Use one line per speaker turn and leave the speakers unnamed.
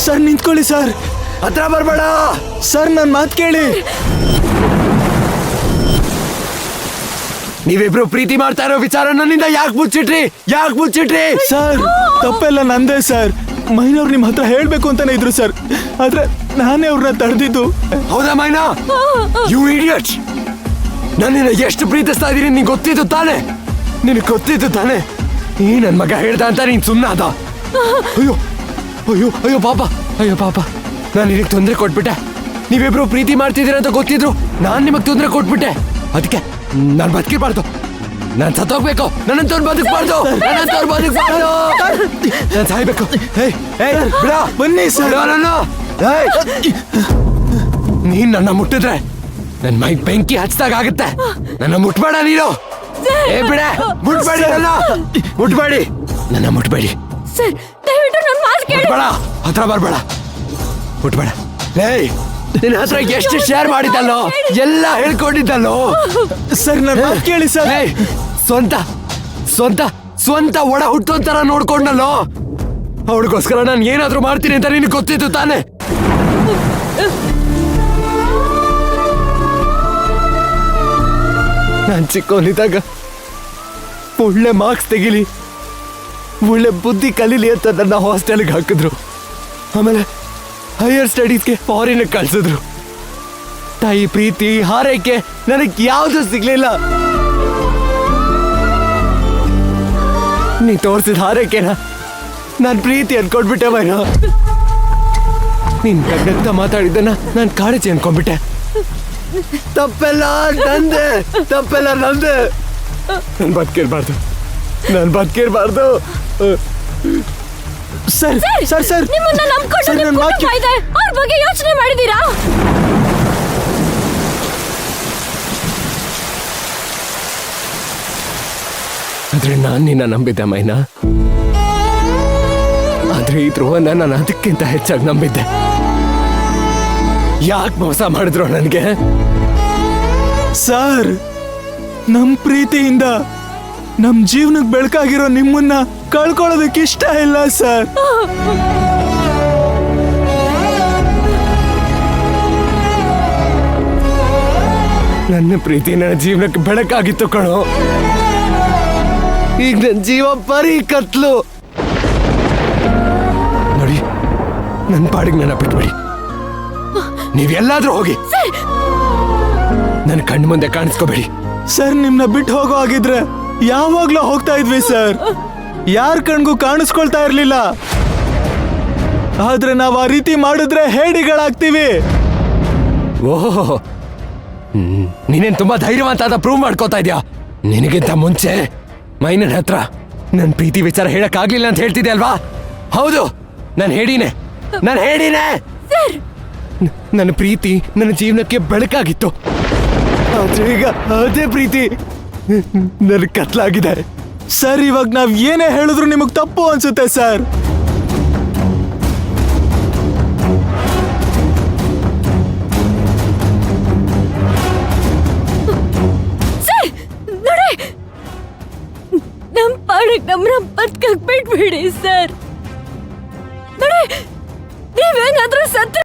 Sir ನಿಂತ್ಕೊಳ್ಳಿ sir.
ಹತ್ರ ಬರ್ಬೇಡ
sir, ನನ್ನ ಮಾತು ಕೇಳಿ.
ನೀವಿಬ್ರು ಪ್ರೀತಿ ಮಾಡ್ತಾ ಇರೋ ವಿಚಾರ ನನ್ನಿಂದ ಯಾಕೆ ಮುಚ್ಚಿಟ್ರಿ?
ಸರ್, ತಪ್ಪೆಲ್ಲ ನಂದೇ ಸರ್. ಮೈನವ್ರು ನಿಮ್ಮ ಹತ್ರ ಹೇಳ್ಬೇಕು ಅಂತಾನೆ ಇದ್ರು ಸರ್, ಆದ್ರೆ ನಾನೇ ಅವ್ರನ್ನ ತಡೆದಿದ್ದು.
ಹೌದಾ ಮೈನಾ? You idiot! ನನ್ನಿಂದ ಎಷ್ಟು ಪ್ರೀತಿಸ್ತಾ ಇದೀನಿ ನಿನ್ ಗೊತ್ತಿದ್ದು ತಾನೆ? ನಿನಗೆ ಗೊತ್ತಿದ್ದು ತಾನೆ ಈ ನನ್ ಮಗ ಹೇಳ್ದ ಅಂತ ನೀನ್ ಸುಮ್ಮನಾದ? ಅಯ್ಯೋ ಅಯ್ಯೋ ಅಯ್ಯೋ ಪಾಪ, ನಾನು ನಿನಗೆ ತೊಂದರೆ ಕೊಟ್ಬಿಟ್ಟೆ. ನೀವಿಬ್ರು ಪ್ರೀತಿ ಮಾಡ್ತಿದ್ದೀರ ಅಂತ ಗೊತ್ತಿದ್ರು ನಾನ್ ನಿಮಗ್ ತೊಂದರೆ ಕೊಟ್ಬಿಟ್ಟೆ. ಅದಕ್ಕೆ ನಾನ್ ಬದುಕಿರ್ಬಾರ್ದು, ನಾನ್ ಸತ್ತೋಗ್ಬೇಕು. ನನ್ನಂತವ್ರು ಬದುಕಬಾರ್ದು, ನಾನ್ ಸಾಯ್ಬೇಕು.
ಬನ್ನಿ ಸರ್.
ನೀನ್ ನನ್ನ ಮುಟ್ಟಿದ್ರೆ ನನ್ ಮೈ ಬೆಂಕಿ ಹಚ್ಚಿದಾಗ ಆಗುತ್ತೆ. ನನ್ನ ಮುಟ್ಬೇಡ ನೀನು. ಬಿಡ, ಮುಟ್ಬೇಡಿ ನನ್ನ ಮುಟ್ಬೇಡಿ. ಮುಟ್ಬೇಡ, ಹತ್ರ ಬರ್ಬೇಡ, ಮುಟ್ಬೇಡ. ನಿನ್ನ ಹತ್ರ ಎಷ್ಟು ಶೇರ್ ಮಾಡಿದ್ದಲ್ಲೋ, ಎಲ್ಲ ಹೇಳ್ಕೊಂಡಿದ್ದಲ್ಲೋ.
ಸರ್, ನನ್ನ ಮಾತು ಕೇಳಿ ಸರ್.
ಸ್ವಂತ ಒಡ ಹುಟ್ಟೋಂತರ ನೋಡ್ಕೊಂಡಲ್ಲೋ. ಅವಳಿಗೋಸ್ಕರ ನಾನು ಏನಾದ್ರೂ ಮಾಡ್ತೀನಿ ಅಂತ ನಿನಗೆ ಗೊತ್ತಿತ್ತು ತಾನೆ? ನಾನು ಚಿಕ್ಕವನಿದ್ದಾಗ ಒಳ್ಳೆ ಮಾರ್ಕ್ಸ್ ತೆಗಿಲಿ, ಒಳ್ಳೆ ಬುದ್ಧಿ ಕಲೀಲಿ ಅಂತ ನನ್ನ ಹಾಸ್ಟೆಲ್ಗೆ ಹಾಕಿದ್ರು. ಆಮೇಲೆ ಹೈಯರ್ ಸ್ಟಡೀಸ್ಗೆ ಫಾರಿನ್ ಕಳ್ಸಿದ್ರು. ತಾಯಿ ಪ್ರೀತಿ ಹಾರೈಕೆ ನನಗೆ ಯಾವುದು ಸಿಗ್ಲಿಲ್ಲ. ನೀ ತೋರಿಸಿದ ಹಾರೈಕೆನ ನಾನು ಪ್ರೀತಿ ಅನ್ಕೊಂಡ್ಬಿಟ್ಟೆ ಮೈನಾ. ನೀನ್ ಕಣ್ಣಂತ ಮಾತಾಡಿದ್ದನ್ನ ನಾನು ಕಾಳಜಿ ಅನ್ಕೊಂಡ್ಬಿಟ್ಟೆ. ತಪ್ಪೆಲ್ಲ ನಂದೆ. ನಾನು ಬದುಕಿರ್ಬಾರ್ದು.
ಸರ್,
ನಿಮ್ಮನ್ನ ನಂಬ್ಕೊಂಡು ನಿಮ್ಮ ಕುಟುಂಬ ಇದೆ, ಅವ್ರ ಬಗ್ಗೆ ಯೋಚನೆ ಮಾಡಿದೀರಾ?
ಆದ್ರೆ ನಾನ್ ನಿನ್ನ ನಂಬಿದ್ದೆ ಮೈನಾ. ಆದ್ರೆ ಈ ಧ್ರುವನ ನಾನು ಅದಕ್ಕಿಂತ ಹೆಚ್ಚಾಗಿ ನಂಬಿದ್ದೆ. ಯಾಕೆ ಮೋಸ ಮಾಡಿದ್ರು ನನಗೆ?
ಸರ್, ನಮ್ ಪ್ರೀತಿಯಿಂದ ನಮ್ ಜೀವನಕ್ಕೆ ಬೆಳಕಾಗಿರೋ ನಿಮ್ಮನ್ನ ಕಳ್ಕೊಳ್ಳೋದಕ್ಕೆ ಇಷ್ಟ ಇಲ್ಲ ಸರ್.
ನನ್ನ ಪ್ರೀತಿ ನನ್ನ ಜೀವನಕ್ಕೆ ಬೆಳಕಾಗಿತ್ತು ಕಣೋ. ಈಗ ನನ್ನ ಜೀವ ಬರೀ ಕತ್ಲು. ನೋಡಿ, ನನ್ನ ಪಾಡಿಗೆ ನನ್ನ ಬಿಟ್ಬಿಡಿ. ನೀವೆಲ್ಲಾದ್ರೂ ಹೋಗಿ, ನನ್ನ ಕಣ್ಣು ಮುಂದೆ ಕಾಣಿಸ್ಕೋಬೇಡಿ.
ಸರ್, ನಿಮ್ನ ಬಿಟ್ಟು ಹೋಗೋ ಆಗಿದ್ರೆ ಯಾವಾಗ್ಲೂ ಹೋಗ್ತಾ ಇದ್ವಿ ಸರ್. ಯಾರ ಕಣ್ಗೂ ಕಾಣಿಸ್ಕೊಳ್ತಾ ಇರ್ಲಿಲ್ಲ. ಆದ್ರೆ ನಾವ್ ಆ ರೀತಿ ಮಾಡಿದ್ರೆ ಹೇಡಿಗಳಾಗ್ತೀವಿ.
ಓಹೋ, ನೀನೇನ್ ತುಂಬಾ ಧೈರ್ಯವಂತ ಅಂತ ಪ್ರೂವ್ ಮಾಡ್ಕೋತಾ ಇದ್ಯಾ? ನಿನಗಿಂತ ಮುಂಚೆ ಮೈನನ್ ಹತ್ರ ನನ್ನ ಪ್ರೀತಿ ವಿಚಾರ ಹೇಳಕ್ ಆಗ್ಲಿಲ್ಲ ಅಂತ ಹೇಳ್ತಿದ್ದೆ ಅಲ್ವಾ? ಹೌದು, ನಾನು ಹೇಳಿನೇ. ನನ್ನ ಪ್ರೀತಿ ನನ್ನ ಜೀವನಕ್ಕೆ ಬೆಳಕಾಗಿತ್ತು. ಆದ್ರೆ ಈಗ ಅದೇ ಪ್ರೀತಿ ನನ್ನ ಕತ್ಲಾಗಿದೆ.
ಸರ್, ಇವಾಗ ನಾವ್ ಏನೇ ಹೇಳಿದ್ರು ನಿಮಗ್ ತಪ್ಪು ಅನ್ಸುತ್ತೆ ಸರ್.
ನಮ್ ಪಾಡಕ್ ನಮ್ಮನ್ನ ಬದುಕಕ್ ಬಿಟ್ಬಿಡಿ ಸರ್. ನೋಡಿ, ನೀವೇನಾದ್ರೂ ಸತ್ರ